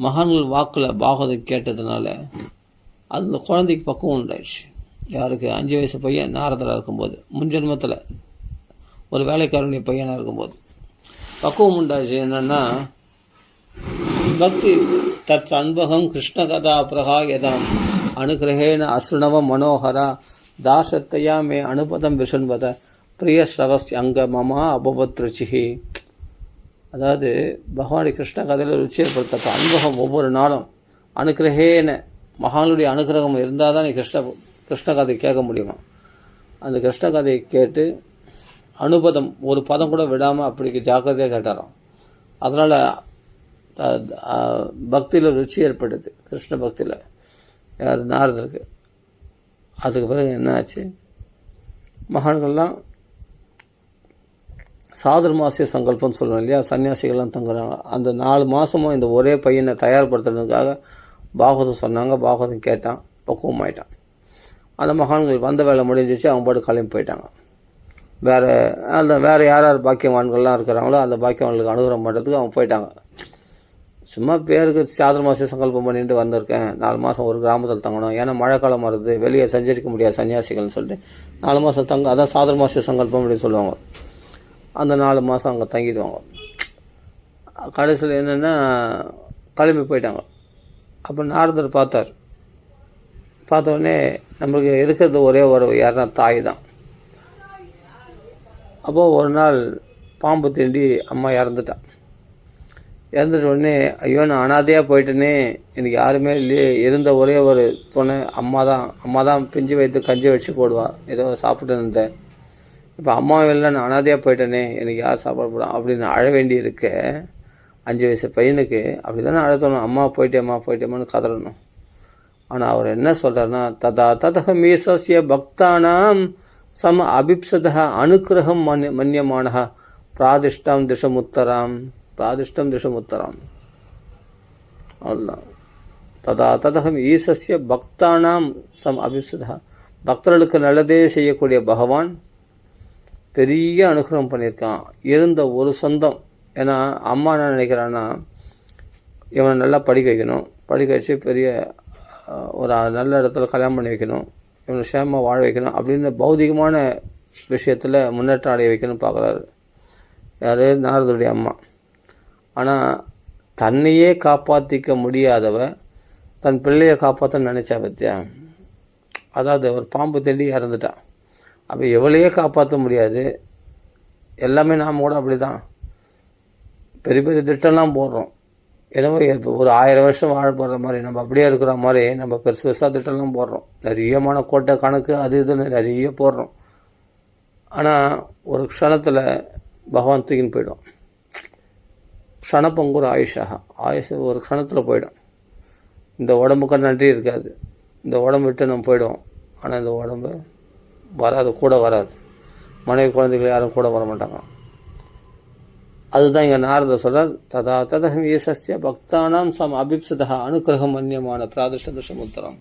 மகான்கள் வாக்கில் பாகவதம் கேட்டதுனால அந்த குழந்தைக்கு பக்குவம் உண்டாயிடுச்சு. யாருக்கு? 5 வயசு பையன் நாரதராக இருக்கும்போது, முன்ஜென்மத்தில் ஒரு வேலைக்காரனுடைய பையனாக இருக்கும்போது பக்குவம் உண்டாச்சு. என்னென்னா பக்தி தத் அன்பகம் கிருஷ்ண கதா பிரகாயதாம் அனுகிரகேன அசுணவ மனோகரா தாசத்தையா மே அனுபதம் விஷன்வத பிரிய ஸ்ரவஸ் அங்க மமா அபவத் ருச்சிஹி. அதாவது பகவானுடைய கிருஷ்ண கதையில் ருச்சி ஏற்படுத்த அனுபவம் ஒவ்வொரு நாளும் அனுகிரகேன, மகானுடைய அனுகிரகம் இருந்தால் தான் நீ கிருஷ்ண கதை கேட்க முடியுமா. அந்த கிருஷ்ண கதையை கேட்டு அனுபதம் ஒரு பதம் கூட விடாமல் அப்படி ஜாக்கிரதையாக கேட்டாராம். அதனால் பக்தியில் ருச்சி ஏற்பட்டது, கிருஷ்ண பக்தியில் யார் நாரதருக்கு. அதுக்கு பிறகு என்ன ஆச்சு, மகான்கள்லாம் சாதுர்மாசிய சங்கல்பம் சொல்லுவோம் இல்லையா, சன்னியாசிகள்லாம் தங்குறாங்க. அந்த 4 மாதமும் இந்த ஒரே பையனை தயார்படுத்துறதுக்காக பாகவதம் சொன்னாங்க. பாகவதம் கேட்டான், பக்குவமாயிட்டான். அந்த மகான்கள் வந்த வேலை முடிஞ்சிச்சு, அவங்க பாட்டு கிளம்பி போயிட்டாங்க. வேறு யார் யார் பாக்கியவான்கள்லாம் இருக்கிறாங்களோ அந்த பாக்கியவான்களுக்கு அனுகிரகம் பண்ணுறதுக்கு அவங்க போயிட்டாங்க. சும்மா பேருக்கு சாதுர்மாசிய சங்கல்பம் பண்ணிட்டு வந்திருக்கேன், 4 மாதம் ஒரு கிராமத்தில் தங்கணும், ஏன்னா மழை காலம் வருது, வெளியே சஞ்சரிக்க முடியாது சன்னியாசிகள்னு சொல்லிட்டு 4 மாதம் தங்க, அதான் சாதுர்மாசிய சங்கல்பம் அப்படின்னு சொல்லுவாங்க. அந்த 4 மாதம் அங்கே தங்கிடுவாங்க. கடைசியில் என்னென்னா கிளம்பி போயிட்டாங்க. அப்போ நாரதர் பார்த்தார். பார்த்தோடனே நம்மளுக்கு இருக்கிறது ஒரே ஒரு யாருன்னா தாய் தான். அப்போது ஒரு நாள் பாம்பு தீண்டி அம்மா இறந்துட்டான். இறந்துட்ட உடனே ஐயோ நான் அனாதையாக போயிட்டேனே, எனக்கு யாருமே இல்லையே, இருந்த ஒரே ஒரு துணை அம்மா தான் பிஞ்சு வைத்து கஞ்சி வச்சு போடுவா, ஏதோ சாப்பிட்டு இருந்தேன். இப்போ அம்மாவும் இல்லை, நான் அனாதையாக போயிட்டேனே, எனக்கு யார் சாப்பாடு போடும் அப்படின்னு அழ வேண்டி இருக்க 5 வயசு பையனுக்கு. அப்படி தானே அழுத்தணும், அம்மா போயிட்டேம்மான்னு கதறணும். ஆனால் அவர் என்ன சொல்கிறாருன்னா, ததா மீசஸ்ய பக்தானாம் சம அபிப்சதா அனுக்கிரகம் மன்யமான பிராதிஷ்டம் திசமுத்தராம் அதுதான். ததகம் ஈசஸ்ய பக்தானாம் சம் அபிப்சதா, பக்தர்களுக்கு நல்லதே செய்யக்கூடிய பகவான் பெரிய அனுகிரகம் பண்ணியிருக்கான். இருந்த ஒரு சொந்தம். ஏன்னா அம்மா என்ன நினைக்கிறான்னா, இவனை நல்லா படிக்க வைக்கணும், படிக்க வச்சு பெரிய ஒரு நல்ல இடத்துல கல்யாணம் பண்ணி வைக்கணும், இவனை சேமமாக வாழ வைக்கணும் அப்படின்னு பௌதிகமான விஷயத்தில் முன்னேற்றம் அடைய வைக்கணும்னு பார்க்குறாரு. யார்? நாரதருடைய அம்மா. ஆனால் தன்னையே காப்பாற்றிக்க முடியாதவ தன் பிள்ளையை காப்பாற்ற நினச்சா பற்றியா. அதாவது ஒரு பாம்பு தேடி இறந்துட்டான். அப்போ எவ்வளையே காப்பாற்ற முடியாது. எல்லாமே நாம் கூட அப்படி தான் பெரிய பெரிய திட்டம்லாம் போடுறோம். ஏதோ ஒரு 1000 வருஷம் வாழ போடுற மாதிரி, நம்ம அப்படியே இருக்கிற மாதிரி நம்ம பெருசாக திட்டம்லாம் போடுறோம். நிறையமான கோட்டை கணக்கு அது இதுன்னு நிறைய போடுறோம். ஆனால் ஒரு க்ஷணத்தில் பகவான் தூக்கின்னு போயிடும். க்ஷணப்பங்குற ஆயுஷு ஒரு க்ஷணத்தில் போயிடும். இந்த உடம்புக்கு நன்றி இருக்காது. இந்த உடம்பு விட்டு நம்ம போயிடுவோம். ஆனால் இந்த உடம்பு கூட வராது. மனைவி குழந்தைகள் யாரும் கூட வர மாட்டாங்க. அதுதான் இங்கே நாரதர் சொல்றார், ததகம் ஈசஸ்ய பக்தானாம் சம் அபிப்சதா அனுகிரகம் மன்யமான பிராதிஷ்டம் உத்தரம்.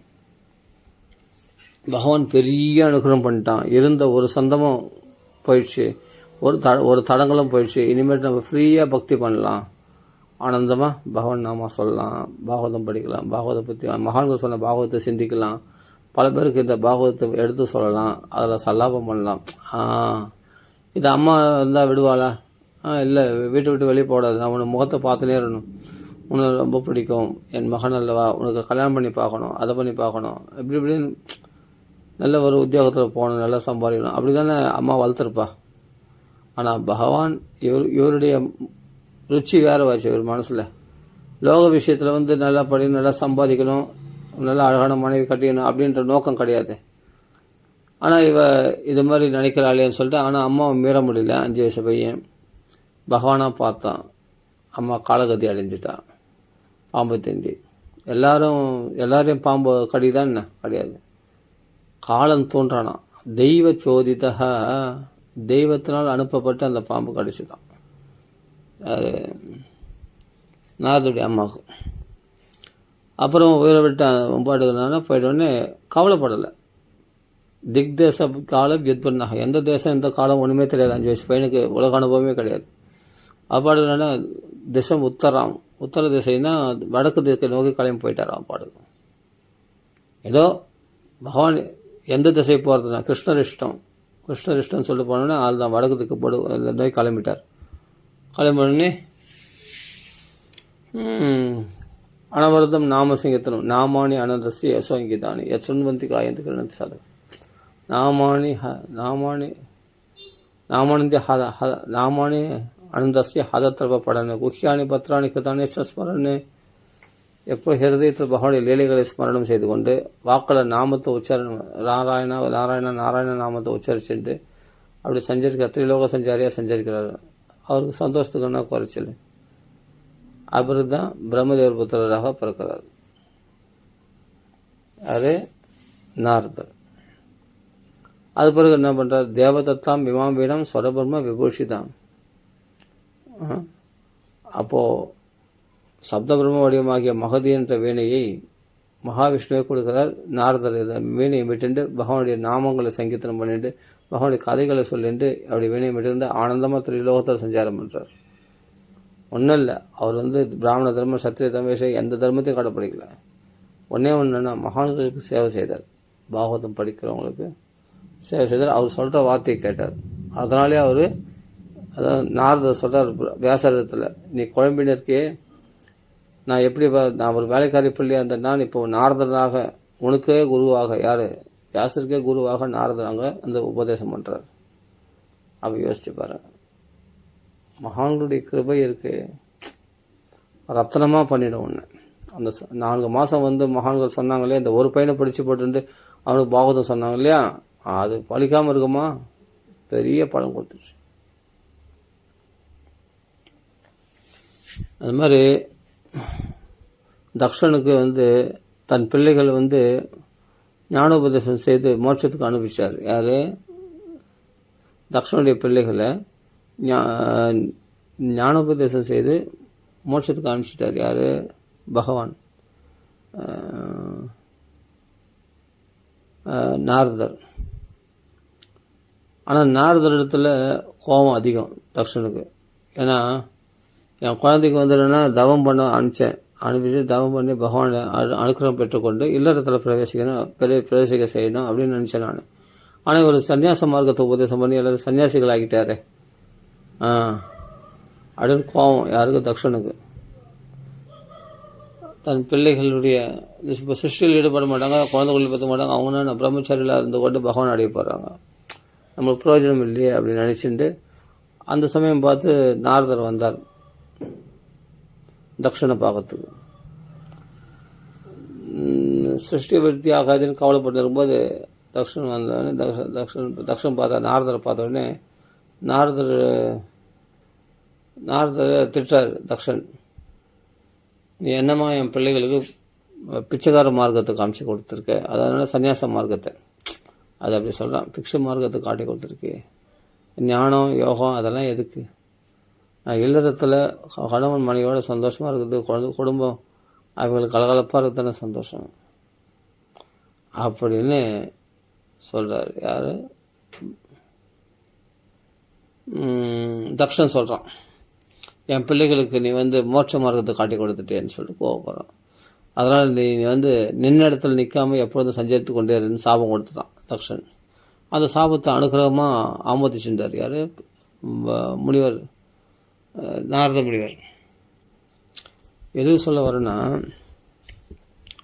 பகவான் பெரிய அனுகிரகம் பண்ணிட்டான். இருந்த ஒரு சொந்தமும் போயிடுச்சு, ஒரு தடங்களும் போயிடுச்சு. இனிமேல் நம்ம ஃப்ரீயாக பக்தி பண்ணலாம், ஆனந்தமாக பகவான் நாம சொல்லலாம், பாகவதம் படிக்கலாம், பாகவதை பற்றி மகான்கள் சொன்ன பாகவத்தை சிந்திக்கலாம். பல பேருக்கு இந்த பாகவத்தை எடுத்து சொல்லலாம், அதில் சல்லாபம் பண்ணலாம். இது அம்மா இருந்தால் விடுவாளா? இல்லை, வீட்டை விட்டு வெளியே போடாது, நான் உன்னை முகத்தை பார்த்துனே இருக்கணும், உனக்கு ரொம்ப பிடிக்கும், என் மகன் அல்லவா, உனக்கு கல்யாணம் பண்ணி பார்க்கணும், அதை பண்ணி பார்க்கணும், இப்படின்னு நல்ல ஒரு உத்தியோகத்தில் போகணும், நல்லா சம்பாதிக்கணும், அப்படி தானே அம்மா வளர்த்துருப்பா. ஆனால் பகவான் இவருடைய ருச்சி வேறு வாச்சு. இவர் மனசில் லோக விஷயத்தில் நல்லா படிக்கணும், நல்லா சம்பாதிக்கணும், நல்லா அழகான மனைவி கட்டிக்கணும் அப்படின்ற நோக்கம் கிடையாது. ஆனால் இது மாதிரி நினைக்கிறாளேன்னு சொல்லிட்டு, ஆனால் அம்மாவை மீற முடியல. 5 வயசு பையன் பகவானாக பார்த்தான். அம்மா காலகதி அடைஞ்சிட்டான், பாம்பு தீண்டி. எல்லாரையும் பாம்பு கடிதான் என்ன கிடையாது. காலம் தோன்றானா, தெய்வ சோதிதக, தெய்வத்தினால் அனுப்பப்பட்டு அந்த பாம்பு கடிச்சுதான் நாரதுடைய அம்மாவுக்கு. அப்புறம் உயிரை விட்டான், வம்பாடுனால போயிட்டோடனே கவலைப்படலை. திக்தேச காலம் எத்பண்ணாக, எந்த தேசம் எந்த காலம் ஒன்றுமே தெரியாது. 5 வயசு பையனுக்கு உலக அனுபவமே கிடையாது. அப்பாடுனா திசம் உத்தர திசைன்னா வடக்கு திசை நோக்கி கிளம்பி போயிட்டாராம். அப்பாடு ஏதோ பகவான் எந்த திசை போகிறதுனா கிருஷ்ணரிஷ்டம் சொல்லிட்டு போனோன்னா அதுதான் வடக்கு திக்கு போடு நோய் கிளம்பிட்டார். கிளம்பினே அனவரதம் நாமசிங்கத்தனம் நாமானி அனந்தசி யசோங்கிதானி யசுன்வந்தி காயந்தி கிரணந்தி சாதக நாமானி அனந்தசிய ஹதத்ரப படன குஹ்யானி பத்ராணி கிருதானி ஸ்மரணே. எப்போ ஹிருதயத்தில் பகவானுடைய லீலைகளை ஸ்மரணம் செய்து கொண்டு வாக்களை நாமத்தை நாராயண நாமத்தை உச்சரிச்சுட்டு அப்படி திரிலோக சஞ்சாரியாக சஞ்சரிக்கிறார். அவருக்கு சந்தோஷத்துக்கு என்ன குறைச்சல். அவரு தான் பிரம்மதேவர் புத்திரராக பிறக்கிறார். யாரு? நாரதர். அது பிறகு என்ன பண்றார்? தேவதத்தாம் விமாபீடம் ஸ்வரபர்ம விபூஷிதாம். அப்போ சப்த பிரம்ம வடிவமாகிய மகதி என்ற வீணையை மகாவிஷ்ணுவை கொடுக்கிறார். நாரதர் இதை வீணையை விட்டுண்டு பகவானுடைய நாமங்களை சங்கீர்த்தனம் பண்ணிட்டு பகவானுடைய கதைகளை சொல்லிட்டு அப்படி வீணையை விட்டு ஆனந்தமாக திரிலோகத்தை சஞ்சாரம் பண்ணுறார். ஒன்றும் இல்லை, அவர் பிராமண தர்மம், சத்திரிய தர்மம், எந்த தர்மத்தையும் கடைப்பிடிக்கல. ஒன்றுன்னா மகான்களுக்கு சேவை செய்தார். பாகவதம் படிக்கிறவங்களுக்கு சேவை செய்தார். அவர் சொல்கிற வார்த்தையை கேட்டார். அதனாலே அவர் அதாவது நாரதர் சொல்கிறார் வியாசரத்தில், நீ குழம்பினருக்கே நான் எப்படி நான் ஒரு வேலைக்காரி பிள்ளையாக இருந்தேன், நான் இப்போ நாரதனாக உனக்கே குருவாக, யார் வியாசருக்கே குருவாக நாரதனாக அந்த உபதேசம் பண்ணுறார். அப்போ யோசிச்சு பாருங்க, மகான்களுடைய கிருபை இருக்கு, ரத்தனமாக பண்ணிடும் ஒன்று. அந்த 4 மாதம் மகான்கள் சொன்னாங்களே, இந்த ஒரு பையனை படித்து போட்டு அவனுக்கு பாகவதம் சொன்னாங்க இல்லையா, அது பழிக்காமல் இருக்குமா? பெரிய பலம் கொடுத்துருச்சு. அது மாதிரி தக்ஷனுக்கு தன் பிள்ளைகள் ஞானோபதேசம் செய்து மோட்சத்துக்கு அனுப்பிச்சார். யாரு? தக்ஷனுடைய பிள்ளைகளை ஞானோபதேசம் செய்து மோட்சத்துக்கு அனுப்பிச்சிட்டார். யாரு? பகவான் நாரதர். ஆனால் நாரதர் இடத்துல கோபம் அதிகம் தக்ஷனுக்கு. ஏன்னா என் குழந்தைக்கு வந்துடுன்னா தவம் பண்ண அனுப்பிச்சு தவம் பண்ணி பகவானை அனுக்கிரகம் பெற்றுக்கொண்டு இல்லறத்தில் பிரவேசிக்க செய்யணும் அப்படின்னு நினச்சேன் நான். ஆனால் ஒரு சன்னியாச மார்க்கத்தை உபதேசம் பண்ணி எல்லாரும் சன்னியாசிகள் ஆகிட்டாரு அப்படின்னு கோபம் யாருக்கு? தக்ஷனுக்கு. தன் பிள்ளைகளுடைய இப்போ சிருஷ்டியில் ஈடுபட மாட்டாங்க, குழந்தைகள் பற்ற மாட்டாங்க, அவங்க பிரம்மச்சாரியில் இருந்து கொண்டு பகவான் அடைய போகிறாங்க, நம்மளுக்கு பிரயோஜனம் இல்லையே அப்படின்னு நினச்சிட்டு அந்த சமயம் பார்த்து நாரதர் வந்தார் தக்ஷனை பார்க்கறதுக்கு. சிருஷ்டி விருத்தி ஆகாதுன்னு கவலைப்பட்டு இருக்கும்போது தக்ஷன் வந்தோடனே தக்ஷன் பார்த்தா நாரதரை பார்த்த உடனே நாரதரை திட்டார் தக்ஷன். நீ என்னம்மா என் பிள்ளைகளுக்கு பிச்சைக்கார மார்க்கத்தை காமிச்சு கொடுத்துருக்க, அதனால சன்னியாச மார்க்கத்தை அது அப்படி சொல்கிறான், பிக்ஷ மார்க்கத்தை காட்டி கொடுத்துருக்கு, ஞானம் யோகம் அதெல்லாம் எதுக்கு? இல்லறத்தில் கணவன் மனைவியோட சந்தோஷமாக இருக்குது, குடும்பம் அவங்களுக்கு கலகலப்பாக இருக்குதானே சந்தோஷம் அப்படின்னு சொல்கிறார். யார்? தக்ஷன் சொல்கிறான், என் பிள்ளைகளுக்கு நீ மோட்ச மார்க்கத்தை காட்டி கொடுத்துட்டேன்னு சொல்லிட்டு கோவப்படுறான். அதனால் நீ நின்ன இடத்துல நிற்காம எப்பொழுதும் சஞ்சரித்து கொண்டே இருன்னு சாபம் கொடுத்துட்டான் தக்ஷன். அந்த சாபத்தை அனுகிரகமாக ஆமோதிச்சிருந்தார். யார்? முனிவர், நாரத முனிவர். எது சொல்ல வரேன்னா,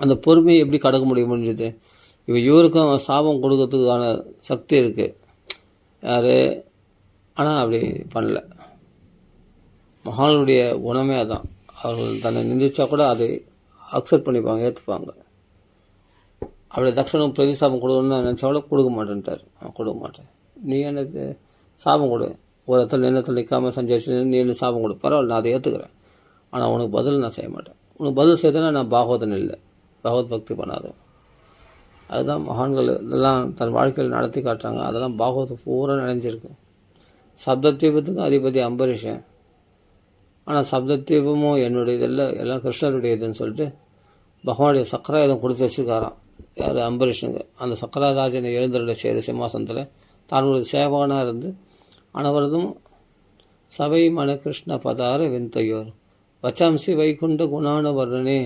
அந்த பொறுமையை எப்படி கடக்க முடியும்ன்றது, இவருக்கும் சாபம் கொடுக்கறதுக்கான சக்தி இருக்குது. யார்? ஆனால் அப்படி பண்ணல. மகான்களுடைய குணமே அதான். அவர்கள் தன்னை நிந்திச்சா கூட அதை அக்செப்ட் பண்ணிப்பாங்க, ஏற்றுப்பாங்க. அப்படி தக்ஷனும் பிரதி சாபம் கொடுக்கணும்னு நினச்சாலும் கொடுக்க மாட்டேன்ட்டார். கொடுக்க மாட்டேன், நீ எனக்கு சாபம் கொடு, ஒரு இடத்துல நின்னத்தில் நிற்காமல் சஞ்சரிச்சு நீ என்ன சாபம் கொடு, பரவாயில்ல நான் அதை ஏற்றுக்கிறேன், ஆனால் உனக்கு பதில் நான் செய்ய மாட்டேன். உனக்கு பதில் செய்தேன்னா நான் பாகவதன் இல்லை, பகவத் பக்தி பண்ணாதேன். அதுதான் மகான்கள் இதெல்லாம் தன் வாழ்க்கையில் நடத்தி காட்டுறாங்க. அதெல்லாம் பாகவத்தை பூரா நினைஞ்சிருக்கு. சப்தத்வீபத்துக்கும் அதிபதி அம்பரீஷன். ஆனால் சப்தத்வீபமும் என்னுடைய இதெல்லாம் எல்லாம் கிருஷ்ணருடைய இதுன்னு சொல்லிட்டு பகவானுடைய சக்கராயுதம் கொடுத்து வச்சுருக்காராம். யார்? அம்பரீஷனுங்க. அந்த சக்கரராஜனை எழுந்தருடைய செய்த சிம்மாசனத்தில் தான் ஒரு சேவகனாக இருந்து அனவரதும் சபை மன கிருஷ்ண பதார விந்தையோர் வச்சாம்சி வைகுண்ட குணான வர்ணனே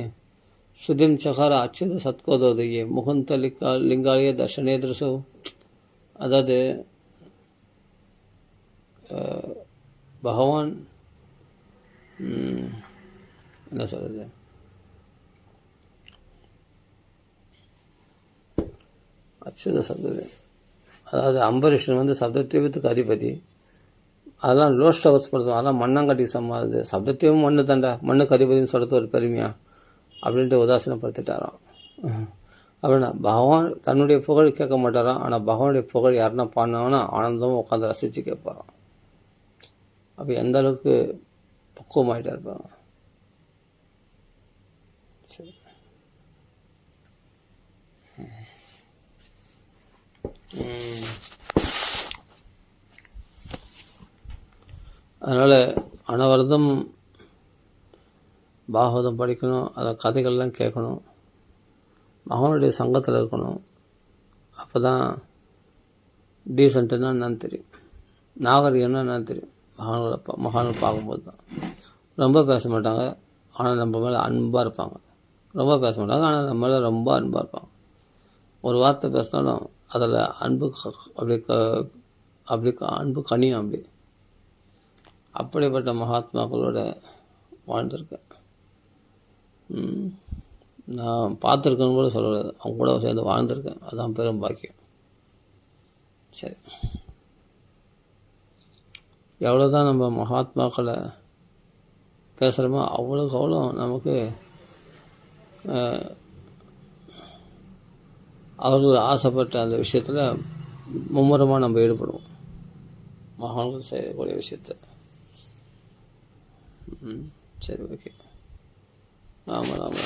சுதிம் சகார அச்சுத சத்கோதோதையே முகந்த லிங்காலய தர்ஷனே திருசோ. அதாவது பகவான் என்ன சொல்றது, அச்சுத சப்தது, அதாவது அம்பரீஷன் சப்தத்தீபத்துக்கு அதிபதி. அதெல்லாம் லோஷ்டவஸ்படுத்தும், அதெல்லாம் மண்ணாங்கட்டி சம்மாது. சப்தத்தீபம் மண்ணு தாண்டா, மண்ணுக்கு அதிபதினு சொல்கிறது ஒரு பெருமையா அப்படின்ட்டு உதாசீனப்படுத்திட்டாராம். அப்படின்னா பகவான் தன்னுடைய புகழ் கேட்க மாட்டாராம். ஆனால் பகவானுடைய புகழ் யாருன்னா பாடினாங்கன்னா ஆனந்தமாக உட்காந்து ரசித்து கேட்பாராம். அப்போ எந்த அளவுக்கு பக்குவமாயிட்டா இருப்பாங்க. சரி. அதனால் அனவரதம் பாகவதம் படிக்கணும், அதை கதைகள்லாம் கேட்கணும், பகவானுடைய சங்கத்தில் இருக்கணும். அப்போ தான் டீசென்ட்டுன்னா என்னன்னு தெரியும், நாகரிகம்னா என்னன்னு தெரியும். மகான்கள் பார்க்கும்போது தான். ரொம்ப பேச மாட்டாங்க, ஆனால் நம்ம மேலே அன்பாக இருப்பாங்க. ரொம்ப பேச மாட்டாங்க, ஆனால் நம்ம மேலே ரொம்ப அன்பாக இருப்பாங்க. ஒரு வார்த்தை பேசினாலும் அதில் அன்பு அப்படி அன்பு கனியும். அப்படிப்பட்ட மகாத்மாக்களோட வாழ்ந்திருக்கேன். நான் பார்த்துருக்கேன்னு கூட சொல்லக்கூடாது, அவங்க கூட சேர்ந்து வாழ்ந்திருக்கேன். அதான் பெரும் பாக்கியம். சரி, எவ்வளோ தான் நம்ம மகாத்மாக்களை பேசுகிறோமோ அவ்வளோக்கு அவ்வளோ நமக்கு அவர்கள் ஆசைப்பட்ட அந்த விஷயத்தில் மும்முரமாக நம்ம ஈடுபடுவோம், மகான்கள் செய்யக்கூடிய விஷயத்த. சரி, ஓகே. ஆமாம்.